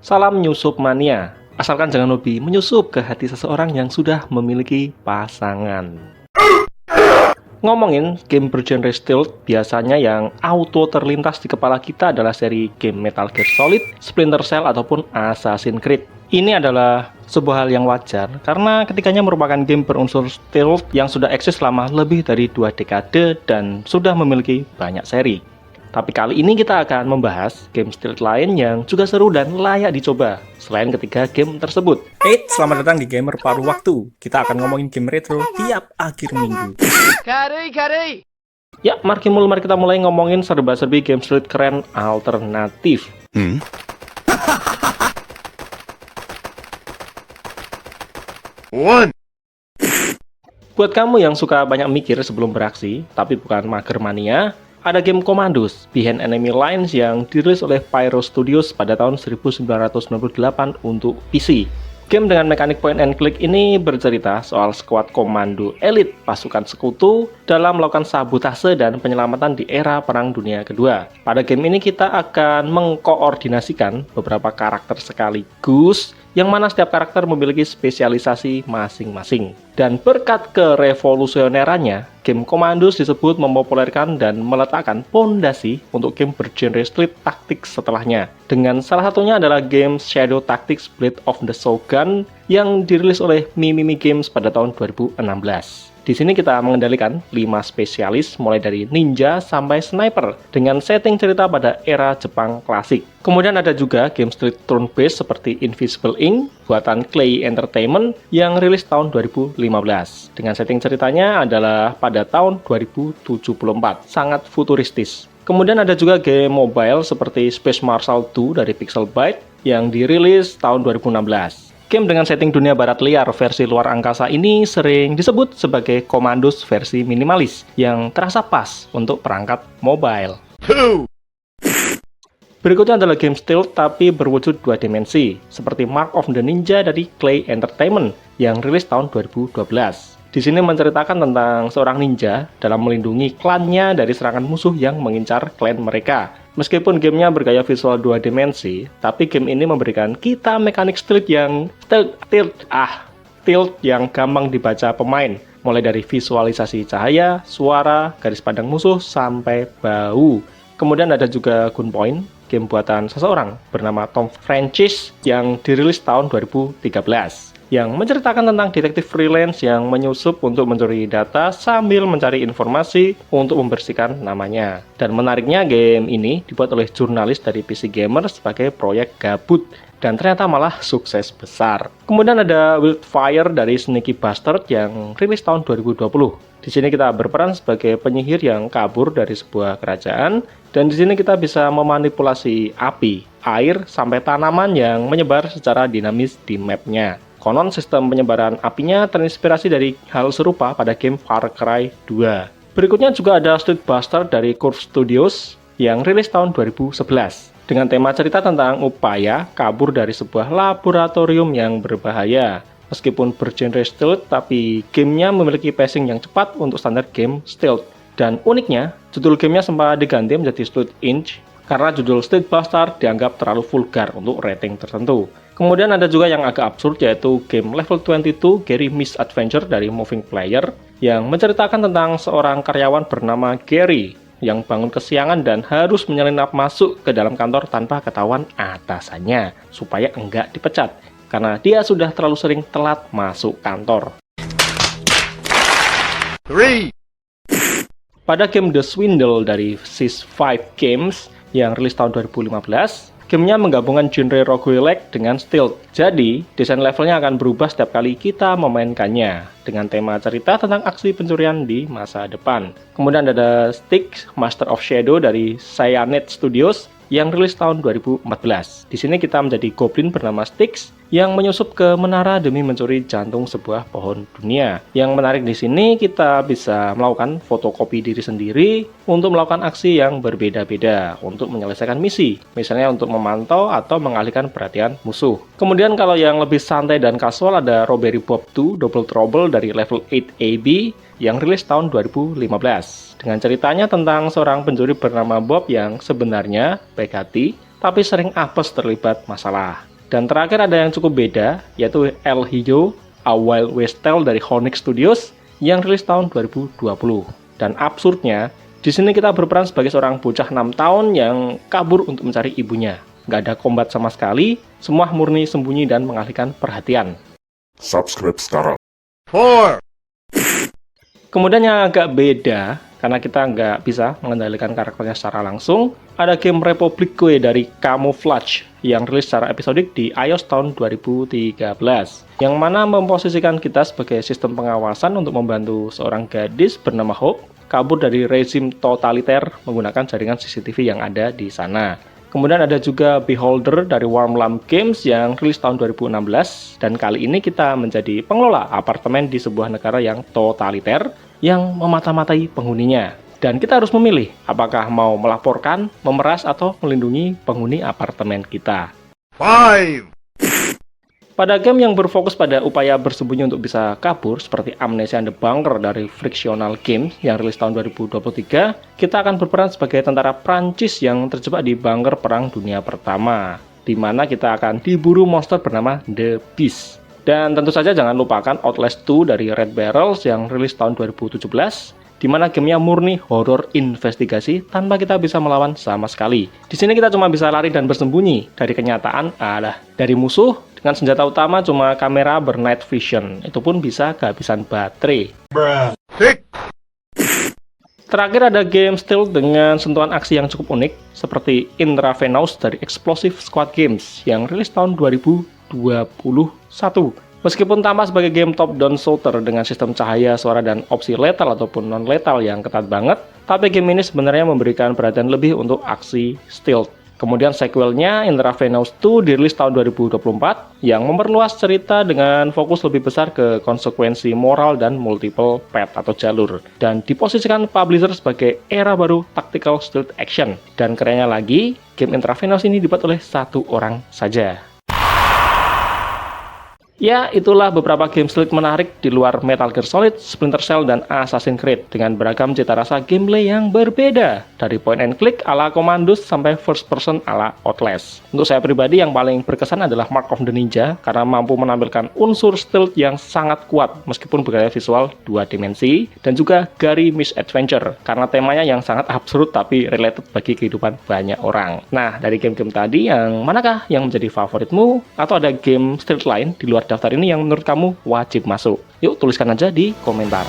Salam nyusup mania. Asalkan jangan hobi menyusup ke hati seseorang yang sudah memiliki pasangan. Ngomongin game bergenre stealth, biasanya yang auto terlintas di kepala kita adalah seri game Metal Gear Solid, Splinter Cell, ataupun Assassin's Creed. Ini adalah sebuah hal yang wajar, karena ketiganya merupakan game berunsur stealth yang sudah eksis selama lebih dari 2 dekade dan sudah memiliki banyak seri. Tapi kali ini kita akan membahas game stealth lain yang juga seru dan layak dicoba, selain ketiga game tersebut. Selamat datang di Gamer Paruh Waktu. Kita akan ngomongin game retro tiap akhir minggu. Ya, mari kita mulai ngomongin serba-serbi game stealth keren alternatif. Buat kamu yang suka banyak mikir sebelum beraksi, tapi bukan mager mania, ada game Commandos Behind Enemy Lines yang dirilis oleh Pyro Studios pada tahun 1998 untuk PC. Game dengan mekanik point and click ini bercerita soal skuad komando elit pasukan sekutu dalam melakukan sabotase dan penyelamatan di era Perang Dunia Kedua. Pada game ini kita akan mengkoordinasikan beberapa karakter sekaligus, yang mana setiap karakter memiliki spesialisasi masing-masing. Dan berkat kerevolusionerannya, game Commandos disebut mempopulerkan dan meletakkan pondasi untuk game bergenre stealth tactics setelahnya. Dengan salah satunya adalah game Shadow Tactics Blade of the Shogun yang dirilis oleh Mimimi Games pada tahun 2016. Di sini kita mengendalikan 5 spesialis mulai dari ninja sampai sniper dengan setting cerita pada era Jepang klasik. Kemudian ada juga game stealth turn-based seperti Invisible Ink buatan Clay Entertainment yang rilis tahun 2015. Dengan setting ceritanya adalah pada tahun 2074, sangat futuristis. Kemudian ada juga game mobile seperti Space Marshal 2 dari Pixelbyte yang dirilis tahun 2016. Game dengan setting dunia barat liar versi luar angkasa ini sering disebut sebagai Commandos versi minimalis yang terasa pas untuk perangkat mobile. Berikutnya adalah game stealth tapi berwujud 2 dimensi, seperti Mark of the Ninja dari Clay Entertainment yang rilis tahun 2012. Di sini menceritakan tentang seorang ninja dalam melindungi klannya dari serangan musuh yang mengincar klan mereka. Meskipun gamenya bergaya visual 2 dimensi, tapi game ini memberikan kita mekanik stealth yang yang gampang dibaca pemain, mulai dari visualisasi cahaya, suara, garis pandang musuh, sampai bau. Kemudian ada juga Gunpoint, game buatan seseorang bernama Tom Francis yang dirilis tahun 2013. Yang menceritakan tentang detektif freelance yang menyusup untuk mencuri data sambil mencari informasi untuk membersihkan namanya. Dan menariknya game ini dibuat oleh jurnalis dari PC Gamer sebagai proyek gabut dan ternyata malah sukses besar. Kemudian ada Wildfire dari Sneaky Bastard yang rilis tahun 2020. Di sini kita berperan sebagai penyihir yang kabur dari sebuah kerajaan, dan di sini kita bisa memanipulasi api, air, sampai tanaman yang menyebar secara dinamis di mapnya. Konon sistem penyebaran apinya terinspirasi dari hal serupa pada game Far Cry 2. Berikutnya juga ada Street Buster dari Curve Studios yang rilis tahun 2011 dengan tema cerita tentang upaya kabur dari sebuah laboratorium yang berbahaya. Meskipun bergenre stealth, tapi gamenya memiliki pacing yang cepat untuk standar game stealth. Dan uniknya, judul gamenya sempat diganti menjadi Stealth Inch karena judul Street Buster dianggap terlalu vulgar untuk rating tertentu. Kemudian ada juga yang agak absurd, yaitu game Level 22 Gary Misadventure dari Moving Player yang menceritakan tentang seorang karyawan bernama Gary yang bangun kesiangan dan harus menyelinap masuk ke dalam kantor tanpa ketahuan atasannya supaya enggak dipecat karena dia sudah terlalu sering telat masuk kantor. 3. Pada game The Swindle dari Sys5 Games yang rilis tahun 2015, gamenya menggabungkan genre roguelike dengan stealth. Jadi, desain levelnya akan berubah setiap kali kita memainkannya, dengan tema cerita tentang aksi pencurian di masa depan. Kemudian ada Styx, Master of Shadow dari Cyanide Studios yang rilis tahun 2014. Di sini kita menjadi goblin bernama Styx yang menyusup ke menara demi mencuri jantung sebuah pohon dunia. Yang menarik di sini kita bisa melakukan fotokopi diri sendiri untuk melakukan aksi yang berbeda-beda untuk menyelesaikan misi. Misalnya untuk memantau atau mengalihkan perhatian musuh. Kemudian kalau yang lebih santai dan kasual ada Robbery Bob 2 Double Trouble dari level 8AB yang rilis tahun 2015. Dengan ceritanya tentang seorang pencuri bernama Bob yang sebenarnya baik hati, tapi sering apes terlibat masalah. Dan terakhir ada yang cukup beda, yaitu El Hijo, A Wild West Tale dari Honic Studios yang rilis tahun 2020. Dan absurdnya, di sini kita berperan sebagai seorang bocah 6 tahun yang kabur untuk mencari ibunya. Nggak ada combat sama sekali, semua murni sembunyi dan mengalihkan perhatian. Subscribe sekarang. Kemudian yang agak beda, karena kita nggak bisa mengendalikan karakternya secara langsung, ada game Republic Kue dari Camouflage yang rilis secara episodik di iOS tahun 2013, yang mana memposisikan kita sebagai sistem pengawasan untuk membantu seorang gadis bernama Hope kabur dari rezim totaliter menggunakan jaringan CCTV yang ada di sana. Kemudian ada juga Beholder dari Warm Lamp Games yang rilis tahun 2016, dan kali ini kita menjadi pengelola apartemen di sebuah negara yang totaliter yang memata-matai penghuninya. Dan kita harus memilih apakah mau melaporkan, memeras, atau melindungi penghuni apartemen kita. 5. Pada game yang berfokus pada upaya bersembunyi untuk bisa kabur, seperti Amnesia and the Bunker dari Frictional Games yang rilis tahun 2023, kita akan berperan sebagai tentara Prancis yang terjebak di bunker Perang Dunia Pertama, di mana kita akan diburu monster bernama The Beast. Dan tentu saja jangan lupakan Outlast 2 dari Red Barrels yang rilis tahun 2017, di mana gamenya murni horor investigasi tanpa kita bisa melawan sama sekali. Di sini kita cuma bisa lari dan bersembunyi dari kenyataan, dari musuh. Dengan senjata utama cuma kamera bernight vision, itu pun bisa kehabisan baterai. Terakhir ada game stealth dengan sentuhan aksi yang cukup unik, seperti Intravenous dari Explosive Squad Games yang rilis tahun 2021. Meskipun tampak sebagai game top-down shooter dengan sistem cahaya, suara, dan opsi lethal ataupun non-lethal yang ketat banget, tapi game ini sebenarnya memberikan perhatian lebih untuk aksi stealth. Kemudian sequelnya Intravenous 2 dirilis tahun 2024 yang memperluas cerita dengan fokus lebih besar ke konsekuensi moral dan multiple path atau jalur, dan diposisikan publisher sebagai era baru tactical stealth action. Dan kerennya lagi, game Intravenous ini dibuat oleh satu orang saja. Ya, itulah beberapa game stealth menarik di luar Metal Gear Solid, Splinter Cell, dan Assassin's Creed dengan beragam cita rasa gameplay yang berbeda, dari point and click ala Commandos sampai first person ala Outlast. Untuk saya pribadi yang paling berkesan adalah Mark of the Ninja karena mampu menampilkan unsur stealth yang sangat kuat meskipun bergaya visual 2 dimensi, dan juga Gary Misadventure karena temanya yang sangat absurd tapi related bagi kehidupan banyak orang. Nah, dari game-game tadi, yang manakah yang menjadi favoritmu? Atau ada game stealth lain di luar daftar ini yang menurut kamu wajib masuk? Yuk tuliskan aja di komentar.